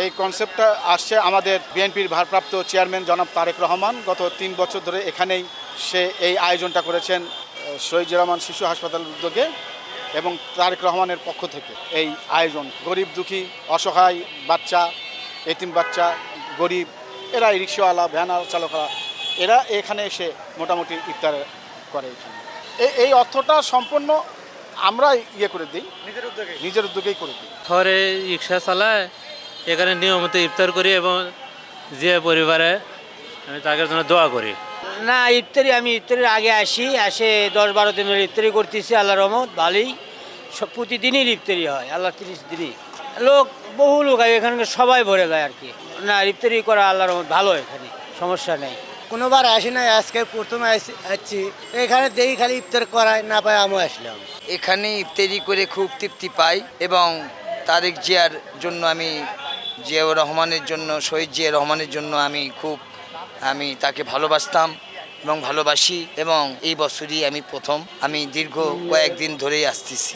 এই কনসেপ্টটা আসছে আমাদের বিএনপির ভারপ্রাপ্ত চেয়ারম্যান জনাব তারেক রহমান গত ৩ বছর ধরে এখানেই সে এই আয়োজনটা করেছেন শহীদ রহমান শিশু হাসপাতালের উদ্যোগে এবং তারেক রহমানের পক্ষ থেকে এই আয়োজন গরিব দুঃখী অসহায় বাচ্চা এতিম বাচ্চা গরিব এরা রিক্সাওয়ালা ভ্যান চালকরা এরা এখানে এসে মোটামুটি ইফতার করে এখানে এই অর্থটা সম্পূর্ণ আমরা করে দিই নিজের উদ্যোগেই করে দিই। শহরে রিক্সা চালায় এখানে নিয়মিত ইফতার করি এবং যে পরিবারে আমি তাদের জন্য দোয়া করি। না আমি ইফতারির আগে আসে 10-12 দিনের ইফতারি করতেছি, আল্লাহ রহমত ভালোই। সব প্রতিদিনই ইফতারি হয়, আল্লাহ 30 দিনই বহু লোক এখানকার সবাই ভরে যায় আর কি। না ইফতারি করা আল্লাহ রহমত ভালো, এখানে সমস্যা নেই। কোনোবার আসি না, আজকে প্রথমে আসছি এখানে, দেখি খালি ইফতার করায় না পাই, আমিও আসলাম এখানে ইফতারি করে খুব তৃপ্তি পাই এবং তারেক জিয়ার জন্য জিয়াউর রহমানের জন্য শহীদ জিয়া রহমানের জন্য আমি তাকে ভালোবাসতাম এবং ভালোবাসি এবং এই বছরই আমি প্রথম, আমি দীর্ঘ কয়েকদিন ধরেই আসতেছি।